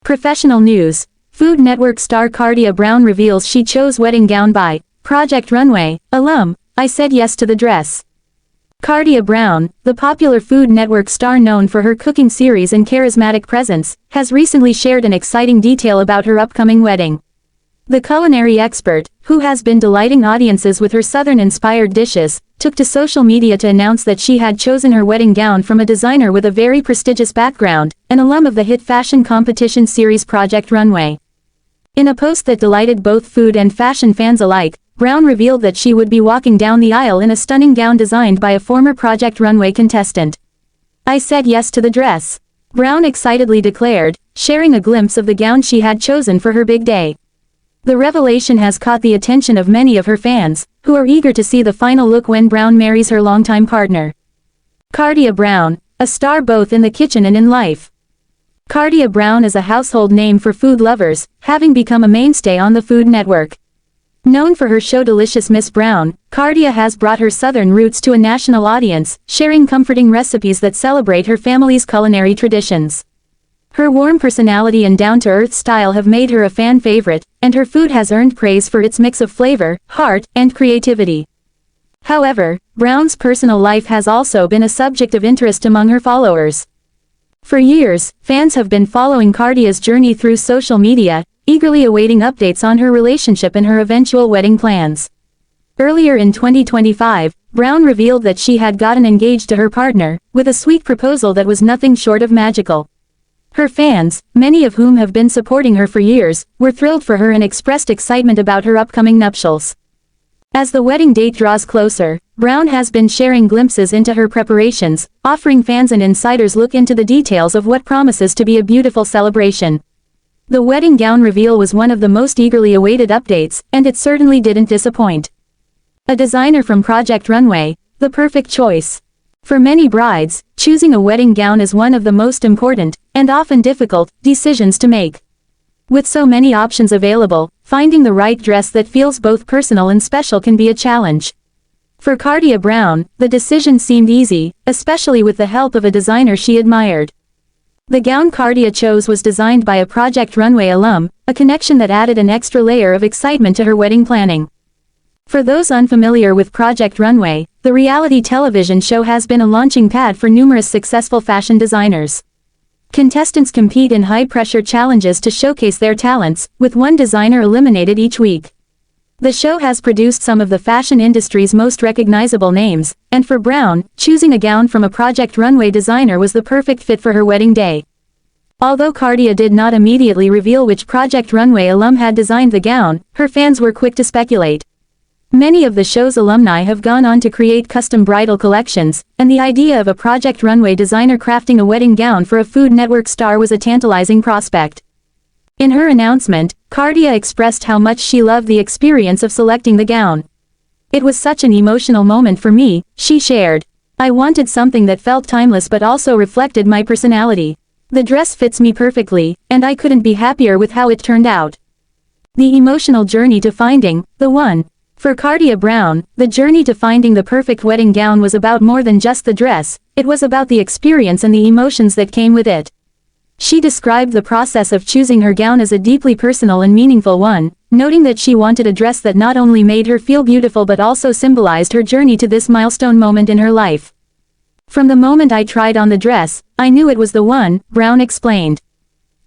Professional news. Food Network star Kardea Brown reveals she chose wedding gown by Project Runway Alum. I said yes to the dress. Kardea Brown, the popular Food Network star known for her cooking series and charismatic presence, has recently shared an exciting detail about her upcoming wedding. The culinary expert, who has been delighting audiences with her Southern-inspired dishes, took to social media to announce that she had chosen her wedding gown from a designer with a very prestigious background, an alum of the hit fashion competition series Project Runway. In a post that delighted both food and fashion fans alike, Brown revealed that she would be walking down the aisle in a stunning gown designed by a former Project Runway contestant. I said yes to the dress. Brown excitedly declared, sharing a glimpse of the gown she had chosen for her big day. The revelation has caught the attention of many of her fans, who are eager to see the final look when Brown marries her longtime partner. Kardea Brown, a star both in the kitchen and in life. Kardea Brown is a household name for food lovers, having become a mainstay on the Food Network. Known for her show Delicious Miss Brown, Kardea has brought her Southern roots to a national audience, sharing comforting recipes that celebrate her family's culinary traditions. Her warm personality and down-to-earth style have made her a fan favorite, and her food has earned praise for its mix of flavor, heart, and creativity. However, Brown's personal life has also been a subject of interest among her followers. For years, fans have been following Kardea's journey through social media, eagerly awaiting updates on her relationship and her eventual wedding plans. Earlier in 2025, Brown revealed that she had gotten engaged to her partner, with a sweet proposal that was nothing short of magical. Her fans, many of whom have been supporting her for years, were thrilled for her and expressed excitement about her upcoming nuptials. As the wedding date draws closer, Brown has been sharing glimpses into her preparations, offering fans an insider's look into the details of what promises to be a beautiful celebration. The wedding gown reveal was one of the most eagerly awaited updates, and it certainly didn't disappoint. A designer from Project Runway, the perfect choice. For many brides, choosing a wedding gown is one of the most important, and often difficult, decisions to make. With so many options available, finding the right dress that feels both personal and special can be a challenge. For Kardea Brown, the decision seemed easy, especially with the help of a designer she admired. The gown Kardea chose was designed by a Project Runway alum, a connection that added an extra layer of excitement to her wedding planning. For those unfamiliar with Project Runway, the reality television show has been a launching pad for numerous successful fashion designers. Contestants compete in high-pressure challenges to showcase their talents, with one designer eliminated each week. The show has produced some of the fashion industry's most recognizable names, and for Brown, choosing a gown from a Project Runway designer was the perfect fit for her wedding day. Although Kardea did not immediately reveal which Project Runway alum had designed the gown, her fans were quick to speculate. Many of the show's alumni have gone on to create custom bridal collections, and the idea of a Project Runway designer crafting a wedding gown for a Food Network star was a tantalizing prospect. In her announcement, Kardea expressed how much she loved the experience of selecting the gown. "It was such an emotional moment for me," she shared. "I wanted something that felt timeless but also reflected my personality. The dress fits me perfectly, and I couldn't be happier with how it turned out." The emotional journey to finding the one. For Kardea Brown, the journey to finding the perfect wedding gown was about more than just the dress, it was about the experience and the emotions that came with it. She described the process of choosing her gown as a deeply personal and meaningful one, noting that she wanted a dress that not only made her feel beautiful but also symbolized her journey to this milestone moment in her life. "From the moment I tried on the dress, I knew it was the one," Brown explained.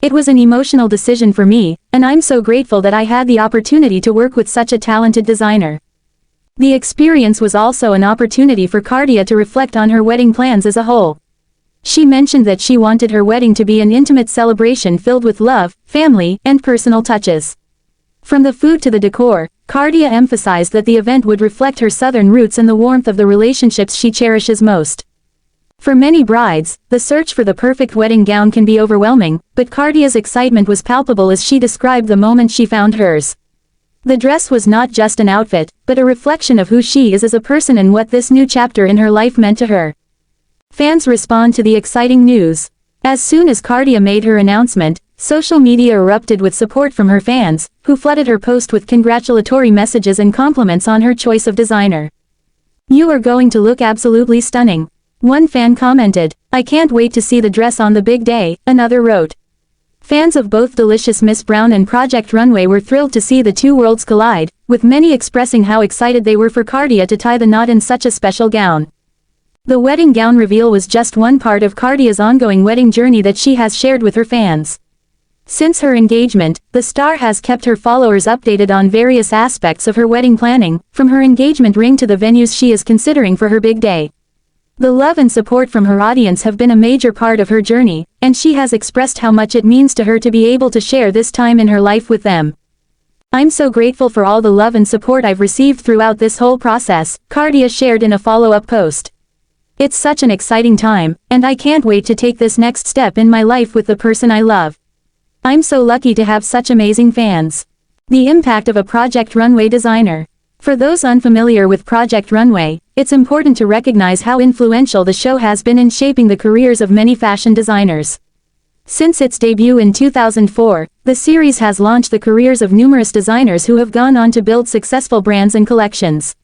"It was an emotional decision for me, and I'm so grateful that I had the opportunity to work with such a talented designer." The experience was also an opportunity for Kardea to reflect on her wedding plans as a whole. She mentioned that she wanted her wedding to be an intimate celebration filled with love, family, and personal touches. From the food to the decor, Kardea emphasized that the event would reflect her Southern roots and the warmth of the relationships she cherishes most. For many brides, the search for the perfect wedding gown can be overwhelming, but Kardea's excitement was palpable as she described the moment she found hers. The dress was not just an outfit, but a reflection of who she is as a person and what this new chapter in her life meant to her. Fans respond to the exciting news. As soon as Kardea made her announcement, social media erupted with support from her fans, who flooded her post with congratulatory messages and compliments on her choice of designer. "You are going to look absolutely stunning," one fan commented. "I can't wait to see the dress on the big day," another wrote. Fans of both Delicious Miss Brown and Project Runway were thrilled to see the two worlds collide, with many expressing how excited they were for Kardea to tie the knot in such a special gown. The wedding gown reveal was just one part of Kardea's ongoing wedding journey that she has shared with her fans. Since her engagement, the star has kept her followers updated on various aspects of her wedding planning, from her engagement ring to the venues she is considering for her big day. The love and support from her audience have been a major part of her journey, and she has expressed how much it means to her to be able to share this time in her life with them. "I'm so grateful for all the love and support I've received throughout this whole process," Kardea shared in a follow-up post. "It's such an exciting time, and I can't wait to take this next step in my life with the person I love. I'm so lucky to have such amazing fans." The impact of a Project Runway designer. For those unfamiliar with Project Runway, it's important to recognize how influential the show has been in shaping the careers of many fashion designers. Since its debut in 2004, the series has launched the careers of numerous designers who have gone on to build successful brands and collections.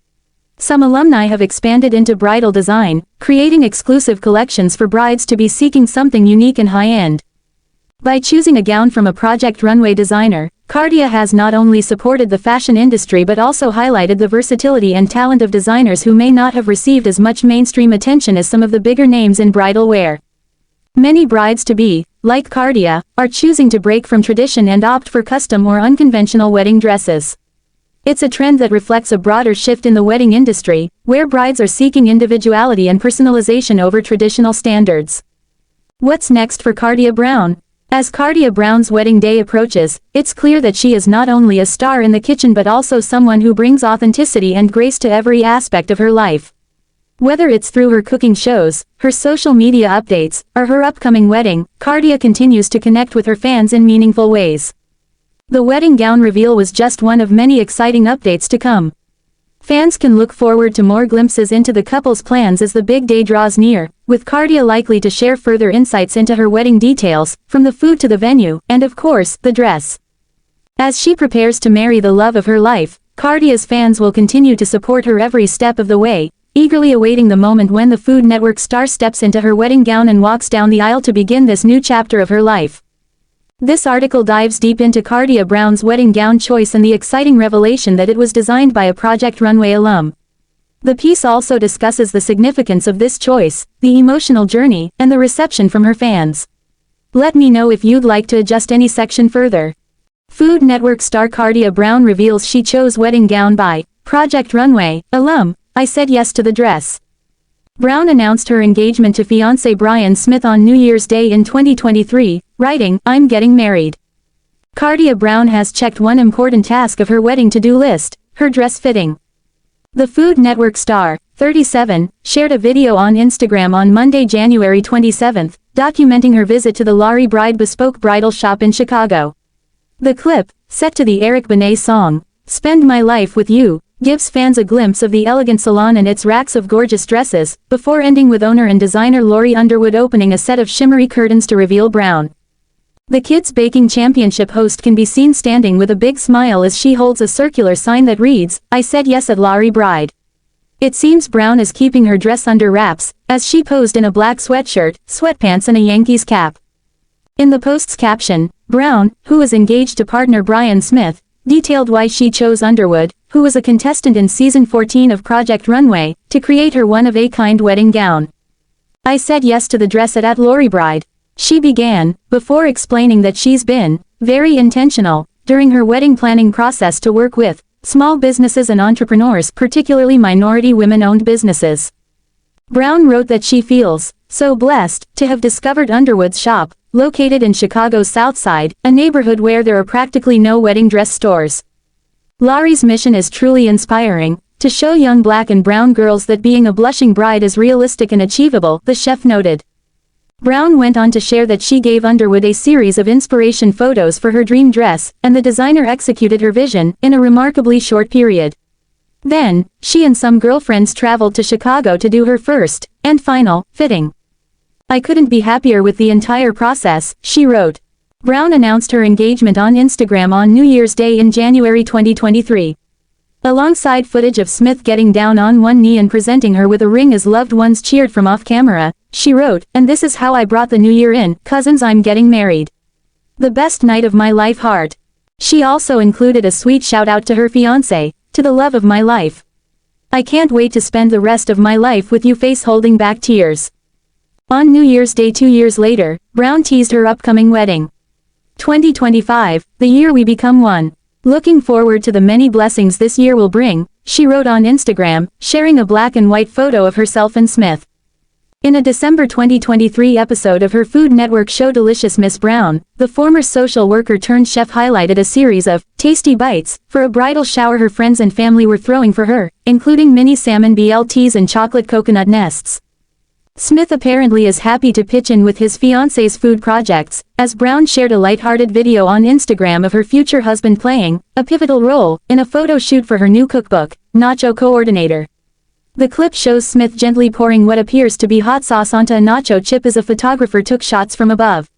Some alumni have expanded into bridal design, creating exclusive collections for brides to be seeking something unique and high-end. By choosing a gown from a Project Runway designer, Kardea has not only supported the fashion industry but also highlighted the versatility and talent of designers who may not have received as much mainstream attention as some of the bigger names in bridal wear. Many brides-to-be, like Kardea, are choosing to break from tradition and opt for custom or unconventional wedding dresses. It's a trend that reflects a broader shift in the wedding industry, where brides are seeking individuality and personalization over traditional standards. What's next for Kardea Brown? As Kardea Brown's wedding day approaches, it's clear that she is not only a star in the kitchen but also someone who brings authenticity and grace to every aspect of her life. Whether it's through her cooking shows, her social media updates, or her upcoming wedding, Kardea continues to connect with her fans in meaningful ways. The wedding gown reveal was just one of many exciting updates to come. Fans can look forward to more glimpses into the couple's plans as the big day draws near, with Kardea likely to share further insights into her wedding details, from the food to the venue, and of course, the dress. As she prepares to marry the love of her life, Kardea's fans will continue to support her every step of the way, eagerly awaiting the moment when the Food Network star steps into her wedding gown and walks down the aisle to begin this new chapter of her life. This article dives deep into Kardea Brown's wedding gown choice and the exciting revelation that it was designed by a Project Runway alum. The piece also discusses the significance of this choice, the emotional journey, and the reception from her fans. Let me know if you'd like to adjust any section further. Food Network star Kardea Brown reveals she chose wedding gown by Project Runway alum. "I said yes to the dress." Brown announced her engagement to fiancé Brian Smith on New Year's Day in 2023, writing, "I'm getting married." Kardea Brown has checked one important task of her wedding to-do list, her dress fitting. The Food Network star, 37, shared a video on Instagram on Monday, January 27, documenting her visit to the Lowry Bride bespoke bridal shop in Chicago. The clip, set to the Eric Benet song, "Spend My Life With You," gives fans a glimpse of the elegant salon and its racks of gorgeous dresses, before ending with owner and designer Lori Underwood opening a set of shimmery curtains to reveal Brown. The Kids Baking Championship host can be seen standing with a big smile as she holds a circular sign that reads, "I said yes at Lowry Bride." It seems Brown is keeping her dress under wraps, as she posed in a black sweatshirt, sweatpants and a Yankees cap. In the post's caption, Brown, who is engaged to partner Brian Smith, detailed why she chose Underwood, who was a contestant in season 14 of Project Runway, to create her one-of-a-kind wedding gown. "I said yes to the dress at Lowry Bride," she began, before explaining that she's been very intentional during her wedding planning process to work with small businesses and entrepreneurs, particularly minority women-owned businesses. Brown wrote that she feels so blessed to have discovered Underwood's shop, located in Chicago's South Side, a neighborhood where there are practically no wedding dress stores. Lowry's mission is truly inspiring, to show young black and brown girls that being a blushing bride is realistic and achievable, the chef noted. Brown went on to share that she gave Underwood a series of inspiration photos for her dream dress, and the designer executed her vision in a remarkably short period. Then, she and some girlfriends traveled to Chicago to do her first, and final, fitting. "I couldn't be happier with the entire process," she wrote. Brown announced her engagement on Instagram on New Year's Day in January 2023. Alongside footage of Smith getting down on one knee and presenting her with a ring as loved ones cheered from off camera, she wrote, "And this is how I brought the new year in, cousins, I'm getting married." The best night of my life heart. She also included a sweet shout out to her fiancé, to the love of my life. I can't wait to spend the rest of my life with you, face holding back tears. On New Year's Day 2 years later, Brown teased her upcoming wedding. 2025, the year we become one. Looking forward to the many blessings this year will bring, she wrote on Instagram, sharing a black and white photo of herself and Smith. In a December 2023 episode of her Food Network show Delicious Miss Brown, the former social worker turned chef highlighted a series of tasty bites for a bridal shower her friends and family were throwing for her, including mini salmon BLTs and chocolate coconut nests. Smith apparently is happy to pitch in with his fiancé's food projects, as Brown shared a lighthearted video on Instagram of her future husband playing a pivotal role in a photo shoot for her new cookbook, Nacho Coordinator. The clip shows Smith gently pouring what appears to be hot sauce onto a nacho chip as a photographer took shots from above.